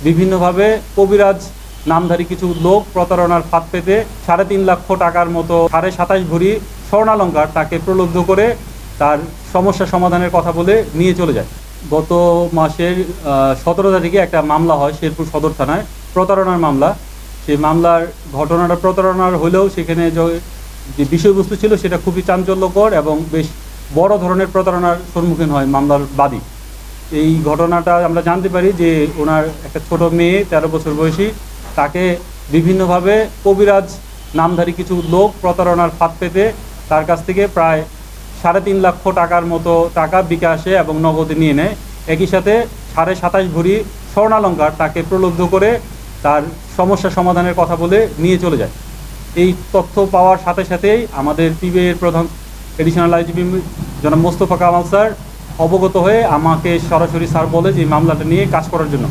বিভিন্নভাবে কবিরাজ নামধারী কিছু লোক প্রতারণার ফাঁদ পেতে ৩.৫ লক্ষ টাকার মতো ২৭.৫ ভরি স্বর্ণালঙ্কার তাকে প্রলুব্ধ করে তার সমস্যা সমাধানের কথা বলে নিয়ে চলে যায়। গত মাসের ১৭ তারিখে একটা মামলা হয় শেরপুর সদর থানায়, প্রতারণার মামলা। সেই মামলার ঘটনাটা প্রতারণার হলেও সেখানে যে বিষয়বস্তু ছিল সেটা খুবই চাঞ্চল্যকর এবং বেশ বড় ধরনের প্রতারণার সম্মুখীন হয় মামলার বাদী। এই ঘটনাটা আমরা জানতে পারি যে ওনার একটা ছোট মেয়ে ১৩ বছর বয়সী, তাকে বিভিন্নভাবে কবিরাজ নামধারী কিছু লোক প্রতারণার ফাঁদ পেতে তার কাছ থেকে প্রায় ৩.৫ লক্ষ টাকার মতো টাকা বিকাশে এবং নগদে নিয়ে নেয়। একই সাথে ২৭.৫ ভরি স্বর্ণালঙ্কার তাকে প্রলুব্ধ করে তার সমস্যা সমাধানের কথা বলে নিয়ে চলে যায়। এই তথ্য পাওয়ার সাথে সাথেই আমাদের পিবিআইয়ের প্রধান এডিশনাল আইজিপি জনাব মোস্তফা কামাল স্যার অবগত হয়ে আমাকে সরাসরি স্যার বলে যে মামলাটা নিয়ে কাজ করার জন্য।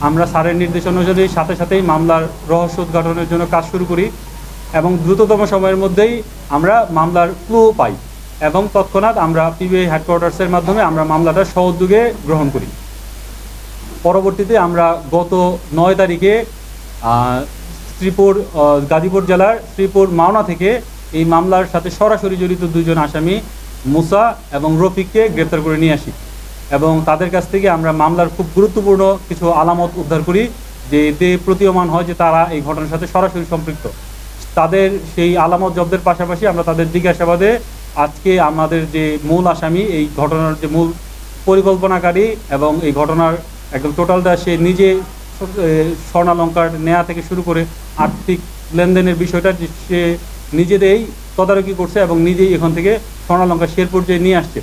আমরা স্যারের নির্দেশ অনুযায়ী সাথে সাথেই মামলার রহস্য উদ্ঘাটনের জন্য কাজ শুরু করি এবং দ্রুততম সময়ের মধ্যেই আমরা মামলার ক্লু পাই এবং তৎক্ষণাৎ আমরা পিবিআই হেডকোয়ার্টার্সের মাধ্যমে আমরা মামলাটা সউদ্যোগে গ্রহণ করি। পরবর্তীতে আমরা গত ৯ তারিখে গাজীপুর জেলার শ্রীপুর মাওনা থেকে এই মামলার সাথে সরাসরি জড়িত ২ জন আসামি মুসা এবং রফিককে গ্রেপ্তার করে নিয়ে আসি এবং তাদের কাছ থেকে আমরা মামলার খুব গুরুত্বপূর্ণ কিছু আলামত উদ্ধার করি যে এতে প্রতীয়মান হয় যে তারা এই ঘটনার সাথে সরাসরি সম্পৃক্ত। তাদের সেই আলামত জব্দের পাশাপাশি আমরা তাদের জিজ্ঞাসাবাদে আজকে আমাদের যে মূল আসামি, এই ঘটনার যে মূল পরিকল্পনাকারী এবং এই ঘটনার একদম টোটালটা সে নিজে স্বর্ণালঙ্কার নেয়া থেকে শুরু করে আর্থিক লেনদেনের বিষয়টা সে নিজেদেরই তদারকি করছে এবং নিজেই এখান থেকে স্বর্ণালঙ্কার শেরপুর যে নিয়ে আসছে,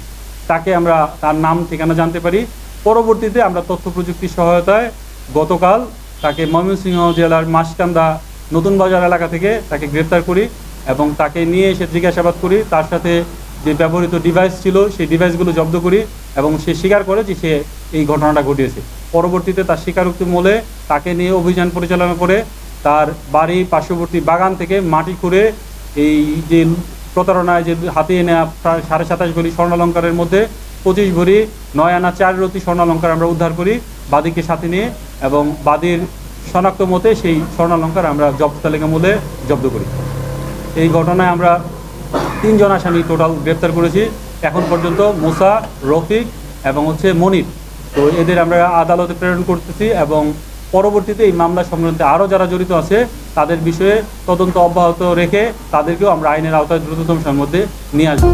তাকে আমরা তার নাম ঠিকানা জানতে পারি। পরবর্তীতে আমরা তথ্য প্রযুক্তির সহায়তায় গতকাল তাকে ময়মনসিংহ জেলার মাসকান্দা নতুন বাজার এলাকা থেকে তাকে গ্রেপ্তার করি এবং তাকে নিয়ে এসে জিজ্ঞাসাবাদ করি। তার সাথে যে ব্যবহৃত ডিভাইস ছিল সেই ডিভাইসগুলো জব্দ করি এবং সে স্বীকার করে যে সে এই ঘটনাটা ঘটিয়েছে। পরবর্তীতে তার স্বীকারোক্তি মূলে তাকে নিয়ে অভিযান পরিচালনা করে তার বাড়ি পার্শ্ববর্তী বাগান থেকে মাটি খুঁড়ে এই যে প্রতারণায় যে হাতিয়ে নেওয়া প্রায় ২৭.৫ ভরি স্বর্ণালঙ্কারের মধ্যে ২৫ ভরি ৯ আনা ৪ রতি স্বর্ণালঙ্কার আমরা উদ্ধার করি বাদীকে সাথে নিয়ে এবং বাদীর শনাক্ত মতে সেই স্বর্ণালঙ্কার আমরা জব্দ তালিকা মূলে জব্দ করি। এই ঘটনায় আমরা ৩ জন আসামি টোটাল গ্রেপ্তার করেছি এখন পর্যন্ত, মুসা, রফিক এবং মনির। তো এদের আমরা আদালতে প্রেরণ করতেছি এবং পরবর্তীতে এই মামলা সংক্রান্তে আরও যারা জড়িত আছে তাদের বিষয়ে তদন্ত অব্যাহত রেখে তাদেরকেও আমরা আইনের আওতায় দ্রুততম সময়ের মধ্যে নিয়ে আসবো।